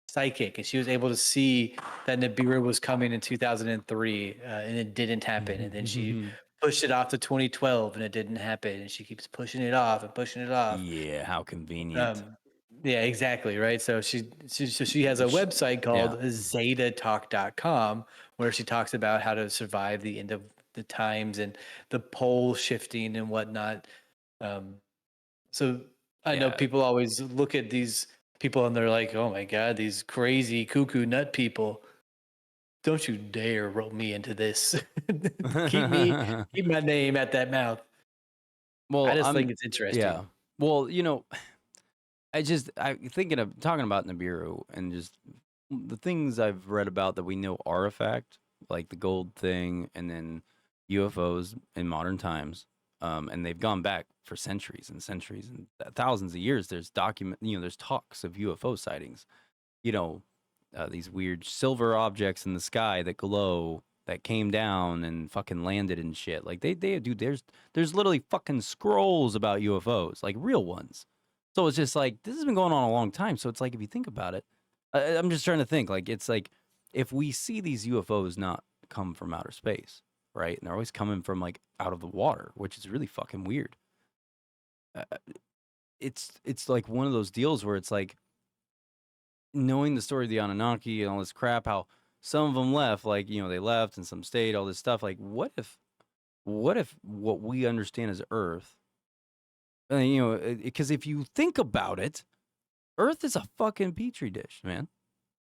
psychic and she was able to see that Nibiru was coming in 2003 and it didn't happen. And then she pushed it off to 2012 and it didn't happen. And she keeps pushing it off and pushing it off. Yeah, how convenient. Um, yeah, exactly. Right. So she has a website Yeah. called zetatalk.com where she talks about how to survive the end of the times and the pole shifting and whatnot. Um, so I know Yeah. people always look at these people and they're like, "Oh my god, these crazy cuckoo nut people! Don't you dare rope me into this. Keep my name at that mouth." I Well, just think it's interesting. yeah. Well, I thinking of talking about Nibiru and just the things I've read about that we know are a fact, like the gold thing and then UFOs in modern times. And they've gone back for centuries and centuries and thousands of years. There's talks of UFO sightings. You know, these weird silver objects in the sky that glow that came down and fucking landed and shit. Like they dude, there's literally fucking scrolls about UFOs, like real ones. So it's just like this has been going on a long time. So it's like if you think about it, I'm just trying to think. Like it's like if we see these UFOs not come from outer space, right? And they're always coming from like out of the water, which is really fucking weird. Uh, it's like one of those deals where it's like knowing the story of the Anunnaki and all this crap, how some of them left, like they left and some stayed, all this stuff. Like, what if what we understand as Earth, because if you think about it, Earth is a fucking petri dish, man.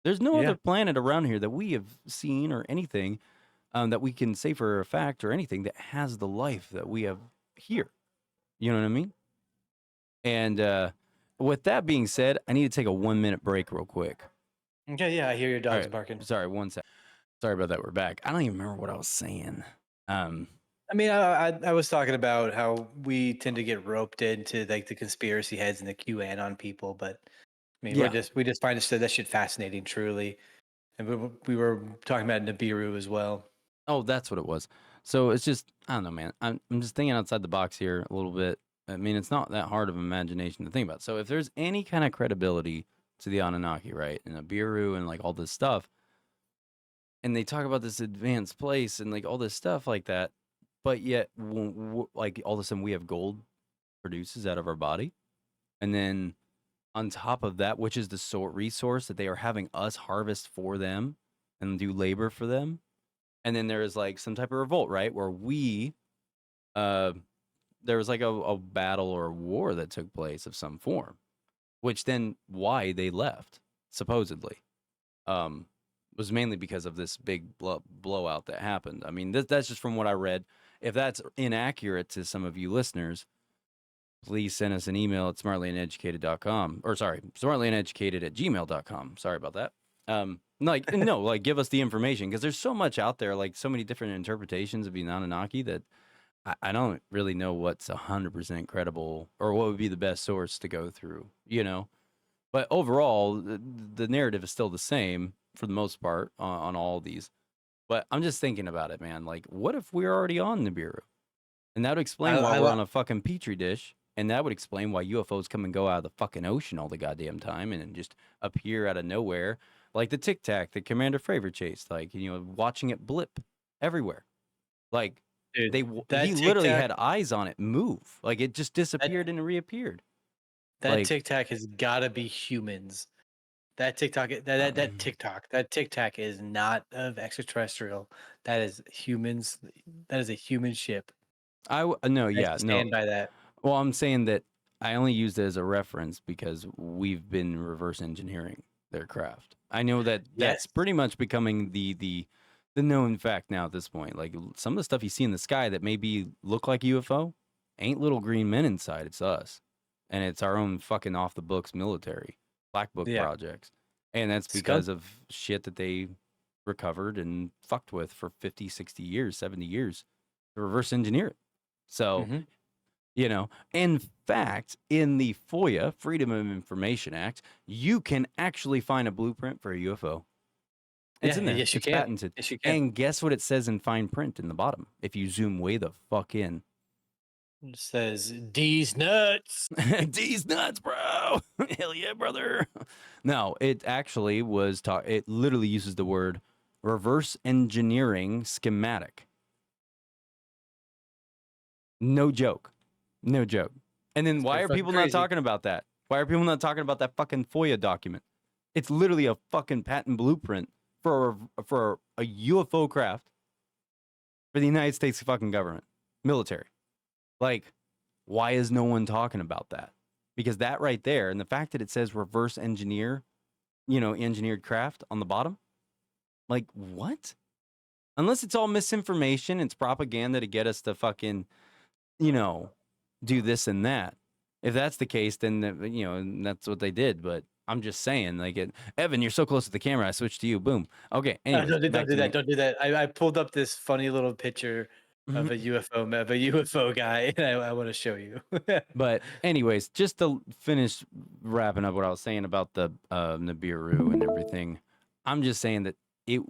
There's no Yeah. other planet around here that we have seen or anything that we can say for a fact or anything that has the life that we have here. You know what I mean? And with that being said, I need to take a 1 minute break real quick. Okay. Yeah, I hear your All dogs right. barking. Sorry, one sec. Sorry about that. We're back. I don't even remember what I was saying. Um, I mean, I was talking about how we tend to get roped into like the conspiracy heads and the QAnon people, but I mean, yeah. we just find that shit fascinating, truly. And we were talking about Nibiru as well. Oh, that's what it was. So it's just I don't know, man. I'm just thinking outside the box here a little bit. I mean, it's not that hard of imagination to think about. So if there's any kind of credibility to the Anunnaki, right, and Nibiru and like all this stuff, and they talk about this advanced place and like all this stuff like that, but yet like all of a sudden we have gold produces out of our body, and then on top of that, which is the resource that they are having us harvest for them and do labor for them. And then there is like some type of revolt, right? Where uh, there was like a battle or a war that took place of some form, which then why they left, supposedly. was mainly because of this big blowout that happened. I mean, that's just from what I read. If that's inaccurate to some of you listeners, please send us an email at smartlyuneducated.com. Or sorry, smartlyuneducated@gmail.com. Sorry about that. Like give us the information, because there's so much out there, like so many different interpretations of the Anunnaki, that I don't really know what's 100% credible or what would be the best source to go through, But overall, the narrative is still the same for the most part on all of these. But I'm just thinking about it, man. Like, what if we're already on Nibiru? And that would explain why we're on a fucking petri dish. And that would explain why UFOs come and go out of the fucking ocean all the goddamn time and then just appear out of nowhere. Like the Tic Tac that Commander Fravor chased. Like, watching it blip everywhere. Like, Dude, he literally had eyes on it move. Like, it just disappeared and reappeared. That Tic Tac has got to be humans. That TikTok, that Tic Tac is not of extraterrestrial. That is humans. That is a human ship. I stand by that. Well, I'm saying that I only used it as a reference because we've been reverse engineering their craft. I know that that's pretty much becoming the known fact now at this point. Like, some of the stuff you see in the sky that maybe look like UFO ain't little green men inside. It's us, and it's our own fucking off the books military black book projects, and that's because of shit that they recovered and fucked with for 50, 60 years, 70 years to reverse engineer it. So. In fact, in the FOIA, Freedom of Information Act, you can actually find a blueprint for a UFO. It's in there. Yes, you it's can. patented. Yes, you can. And guess what it says in fine print in the bottom? If you zoom way the fuck in. It says, D's nuts. D's nuts, bro. Hell yeah, brother. No, it actually was, it literally uses the word reverse engineering schematic. No joke. No joke. And then why are people not talking about that? Why are people not talking about that fucking FOIA document? It's literally a fucking patent blueprint for a UFO craft for the United States fucking government, military. Like, why is no one talking about that? Because that right there, and the fact that it says reverse engineer, engineered craft on the bottom, like, what? Unless it's all misinformation, it's propaganda to get us to fucking, do this and that. If that's the case, then that's what they did. But I'm just saying, like, Evan, you're so close to the camera. I switched to you. Boom. Okay. Anyways, don't do that. Don't do that. I pulled up this funny little picture of a UFO guy, and I want to show you. But anyways, just to finish wrapping up what I was saying about the Nibiru and everything, I'm just saying that it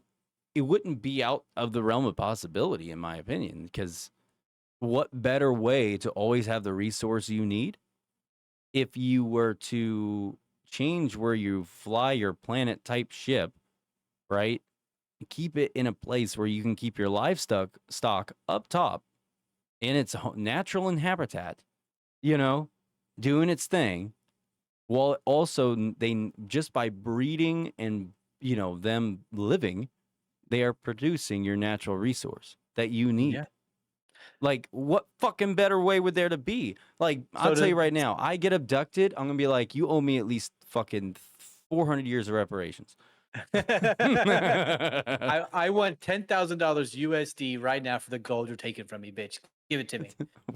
wouldn't be out of the realm of possibility, in my opinion, because what better way to always have the resource you need if you were to change where you fly your planet type ship, right? Keep it in a place where you can keep your livestock stock up top in its natural habitat, doing its thing, while also they just by breeding and them living, they are producing your natural resource that you need. Yeah. Like, what fucking better way would there to be? Like, I'll tell you right now, I get abducted, I'm gonna be like, you owe me at least fucking 400 years of reparations. I want $10,000 USD right now for the gold you're taking from me, bitch. Give it to me.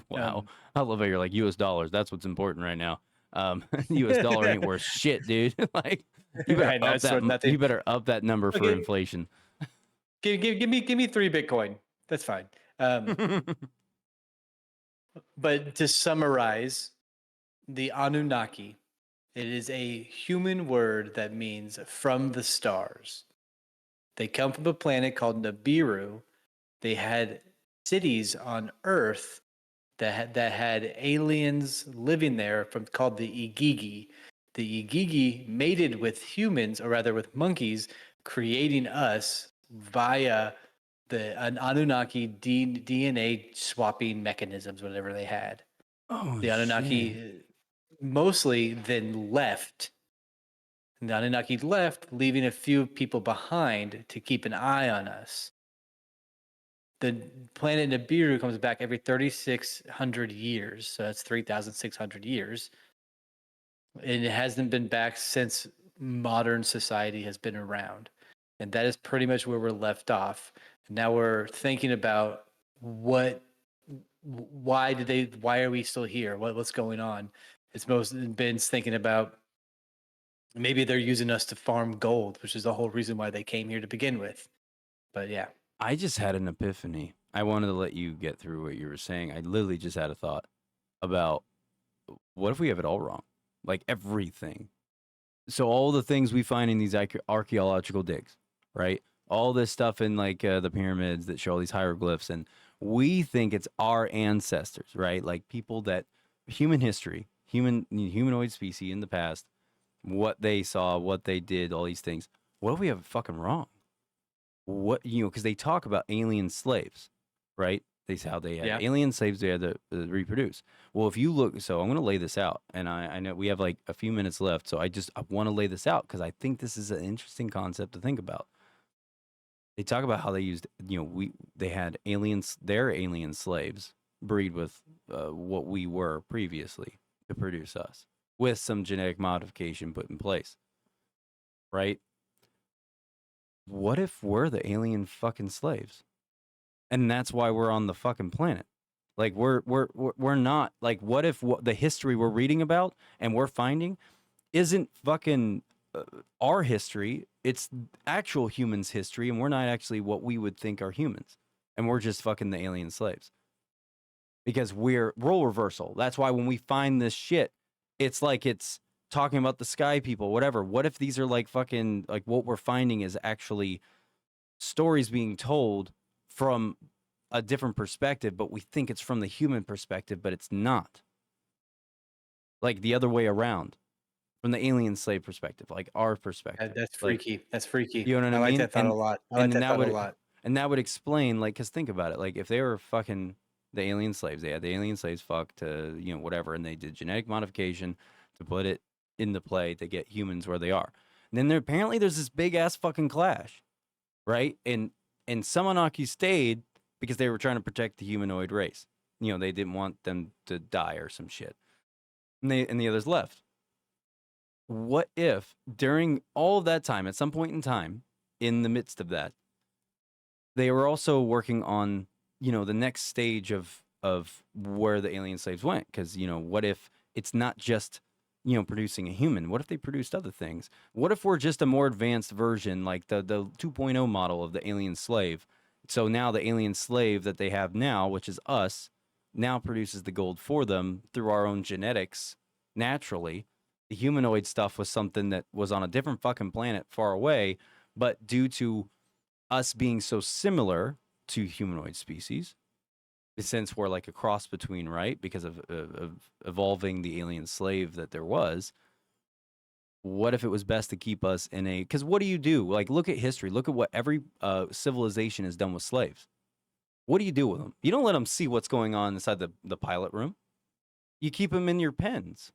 Wow. I love how you're like, US dollars. That's what's important right now. US dollar ain't worth shit, dude. Like, you better up that number for inflation. Give me 3 Bitcoin. That's fine. But to summarize, the Anunnaki, it is a human word that means from the stars. They come from a planet called Nibiru. They had cities on Earth that had aliens living there called the Igigi. The Igigi mated with humans, or rather with monkeys, creating us via an Anunnaki DNA swapping mechanisms, whatever they had. Oh, the Anunnaki mostly then left. And the Anunnaki left, leaving a few people behind to keep an eye on us. The planet Nibiru comes back every 3,600 years, so that's 3,600 years. And it hasn't been back since modern society has been around. And that is pretty much where we're left off. Now we're thinking about why are we still here? What's going on? It's most Ben's thinking about maybe they're using us to farm gold, which is the whole reason why they came here to begin with. But yeah. I just had an epiphany. I wanted to let you get through what you were saying. I literally just had a thought about what if we have it all wrong? Like everything. So all the things we find in these archaeological digs, right? All this stuff in like the pyramids that show all these hieroglyphs, and we think it's our ancestors, right? Like people that human history, humanoid species in the past, what they saw, what they did, all these things. What if we have it fucking wrong? What because they talk about alien slaves, right? They say how they had alien slaves they had to reproduce. Well, if you look, so I'm going to lay this out, and I know we have like a few minutes left, so I want to lay this out because I think this is an interesting concept to think about. They talk about how they used, they had their alien slaves breed with what we were previously to produce us with some genetic modification put in place, right? What if we're the alien fucking slaves? And that's why we're on the fucking planet. Like we're not like what if the history we're reading about and we're finding isn't fucking our history, it's actual humans' history, and we're not actually what we would think are humans, and we're just fucking the alien slaves. Because we're role reversal. That's why when we find this shit, it's like it's talking about the sky people, whatever. What if these are like fucking like what we're finding is actually stories being told from a different perspective, but we think it's from the human perspective, but it's not. Like the other way around, from the alien slave perspective, like our perspective. That's freaky. That's freaky. You know what I mean? I like that thought a lot. And that would explain, like, because think about it. Like, if they were fucking the alien slaves, they had the alien slaves fuck to, whatever, and they did genetic modification to put it into play to get humans where they are. And then apparently there's this big ass fucking clash, right? And some Anunnaki stayed because they were trying to protect the humanoid race. They didn't want them to die or some shit. And the others left. What if during all of that time, at some point in time, in the midst of that, they were also working on, the next stage of where the alien slaves went? Because, what if it's not just, producing a human? What if they produced other things? What if we're just a more advanced version, like the 2.0 model of the alien slave? So now the alien slave that they have now, which is us, now produces the gold for them through our own genetics naturally. The humanoid stuff was something that was on a different fucking planet far away, but due to us being so similar to humanoid species, since we're like a cross between, right? Because of evolving the alien slave that there was, what if it was best to keep us in a... Because what do you do? Like, look at history. Look at what every civilization has done with slaves. What do you do with them? You don't let them see what's going on inside the pilot room. You keep them in your pens,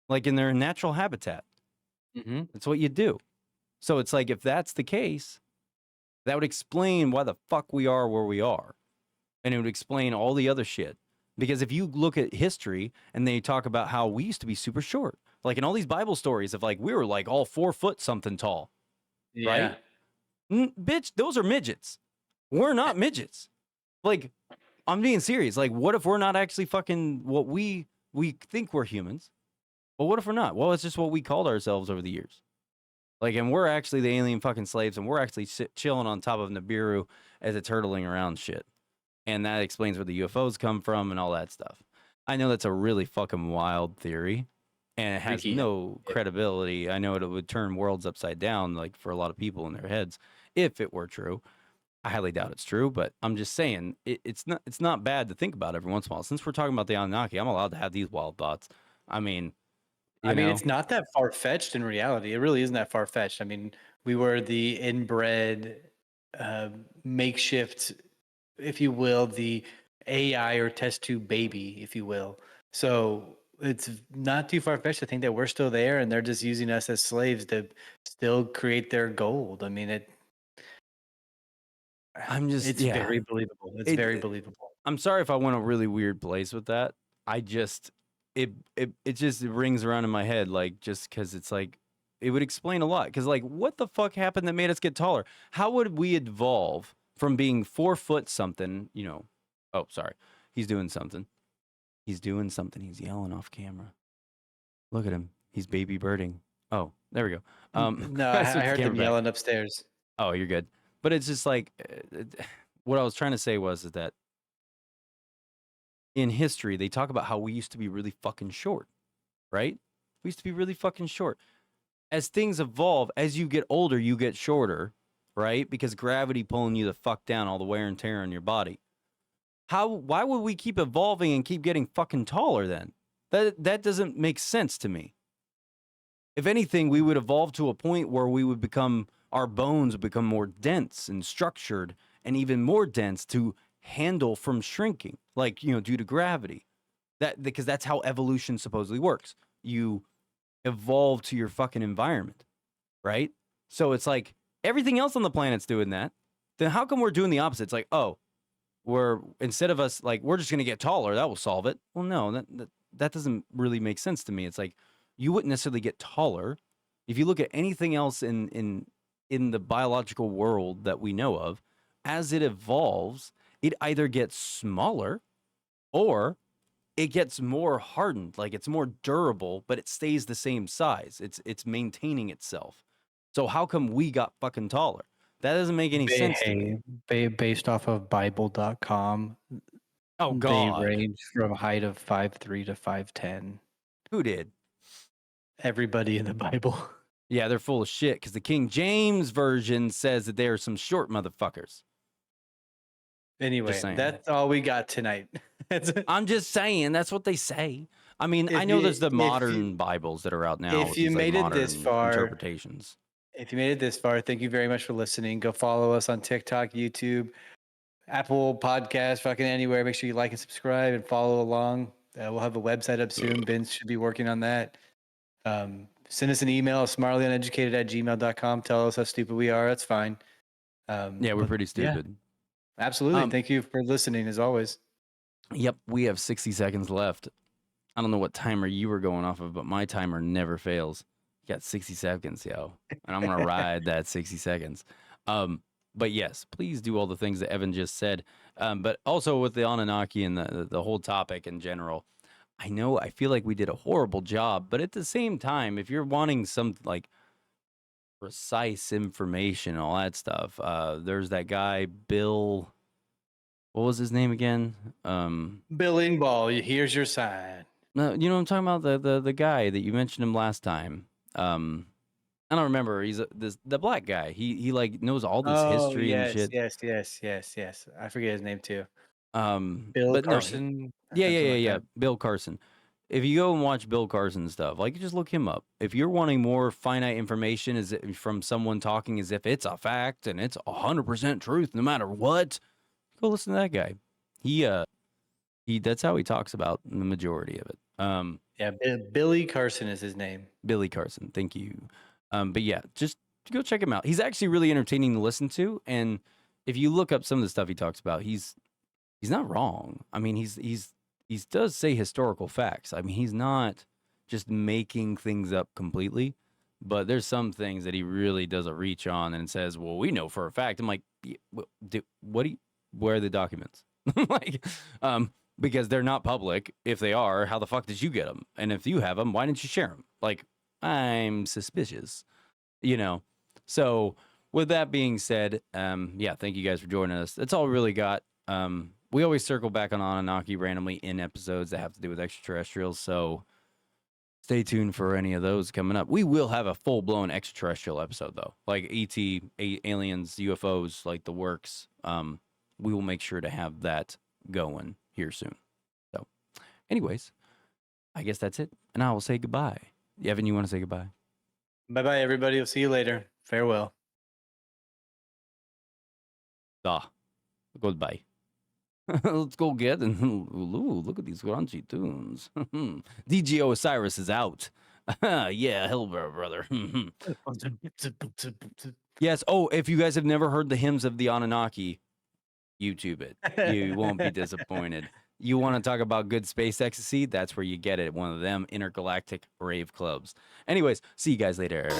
like in their natural habitat. Mm-hmm. That's what you do. So it's like, if that's the case, that would explain why the fuck we are where we are. And it would explain all the other shit. Because if you look at history and they talk about how we used to be super short, like in all these Bible stories of like, we were like all 4 foot something tall, right? Bitch, those are midgets. We're not midgets. Like, I'm being serious. Like, what if we're not actually fucking what we think we're humans? Well, what if we're not? Well, it's just what we called ourselves over the years. Like, and we're actually the alien fucking slaves, and we're actually chilling on top of Nibiru as it's hurtling around shit. And that explains where the UFOs come from and all that stuff. I know that's a really fucking wild theory, and it has no credibility. I know it would turn worlds upside down, like for a lot of people in their heads, if it were true. I highly doubt it's true, but I'm just saying it's not bad to think about every once in a while. Since we're talking about the Anunnaki, I'm allowed to have these wild thoughts. I mean, it's not that far fetched in reality. It really isn't that far fetched. I mean, we were the inbred, makeshift, if you will, the AI or test tube baby, if you will. So it's not too far fetched to think that we're still there and they're just using us as slaves to still create their gold. I mean, it's very believable. It's very believable. I'm sorry if I went a really weird place with that. I just it just rings around in my head, like, just because it's like it would explain a lot. Because like, what the fuck happened that made us get taller? How would we evolve from being 4 foot something? You know. Oh, sorry. He's doing something. He's doing something. He's yelling off camera. Look at him. He's baby birding. Oh, there we go. No, I switch the heard camera them back. yelling upstairs. Oh, you're good. But it's just like, what I was trying to say was is that in history, they talk about how we used to be really fucking short, right? We used to be really fucking short. As things evolve, as you get older, you get shorter, right? Because gravity pulling you the fuck down, all the wear and tear on your body. Why would we keep evolving and keep getting fucking taller then? That doesn't make sense to me. If anything, we would evolve to a point where our bones would become more dense and structured and even more dense to handle from shrinking, like, you know, due to gravity. Because that's how evolution supposedly works. You evolve to your fucking environment, right? So it's like everything else on the planet's doing that. Then how come we're doing the opposite? It's like, oh, instead of us, like, we're just going to get taller, that will solve it. Well, no, that doesn't really make sense to me. It's like, you wouldn't necessarily get taller. If you look at anything else in the biological world that we know of, as it evolves, it either gets smaller or it gets more hardened, like it's more durable, but it stays the same size. It's maintaining itself. So how come we got fucking taller? That doesn't make any sense to me. Based off of Bible.com, Oh they God, range from height of 5'3" to 5'10". who did? Everybody in the Bible. Yeah, they're full of shit because the King James version says that they are some short motherfuckers. Anyway, saying. that's all we got tonight. I'm just saying that's what they say. I mean, I know there's the modern Bibles that are out now. if with you these, made like, it this modern far- interpretations. If you made it this far, thank you very much for listening. Go follow us on TikTok, YouTube, Apple Podcasts, fucking anywhere. Make sure you like and subscribe and follow along. We'll have a website up soon. Ben should be working on that. Send us an email, smartlyuneducated@gmail.com. Tell us how stupid we are. That's fine. Yeah, we're pretty stupid. Yeah, absolutely. Thank you for listening, as always. Yep, we have 60 seconds left. I don't know what timer you were going off of, but my timer never fails. You got 60 seconds, yo. And I'm going to ride that 60 seconds. But yes, please do all the things that Evan just said. But also with the Anunnaki and the whole topic in general, I feel like we did a horrible job. But at the same time, if you're wanting some like precise information, all that stuff, there's that guy, Bill. What was his name again? Bill Ingvall, here's your sign. No, you know what I'm talking about? The guy that you mentioned him last time. I don't remember. He's the black guy. He like knows all this history and shit. Yes. I forget his name too. Bill But Carson. No, yeah. Bill Carson. If you go and watch Bill Carson stuff, like, just look him up. If you're wanting more finite information from someone talking as if it's a fact and it's 100% truth no matter what, go listen to that guy. He that's how he talks about the majority of it. Yeah, Billy Carson is his name. Billy Carson, thank you. But yeah, just go check him out. He's actually really entertaining to listen to, and if you look up some of the stuff he talks about, he's not wrong. I mean, he does say historical facts. I mean, he's not just making things up completely, but there's some things that he really does a reach on and says, "Well, we know for a fact." I'm like, where are the documents? Like, because they're not public. If they are, how the fuck did you get them? And if you have them, why didn't you share them? Like, I'm suspicious, you know? So with that being said, yeah, thank you guys for joining us. That's all we really got. We always circle back on Anunnaki randomly in episodes that have to do with extraterrestrials. So stay tuned for any of those coming up. We will have a full-blown extraterrestrial episode, though, like ET, aliens, UFOs, like the works. We will make sure to have that going here soon. So anyways, I guess that's it. And I will say goodbye. Evan, you want to say goodbye? Bye-bye, everybody. We'll see you later. Farewell. Goodbye. Let's go get and ooh, look at these crunchy tunes. DJ Osiris is out. Yeah, hell, brother. Yes. Oh, if you guys have never heard the hymns of the Anunnaki, YouTube it. You won't be disappointed. You want to talk about good space ecstasy? That's where you get it. One of them intergalactic rave clubs. Anyways, see you guys later.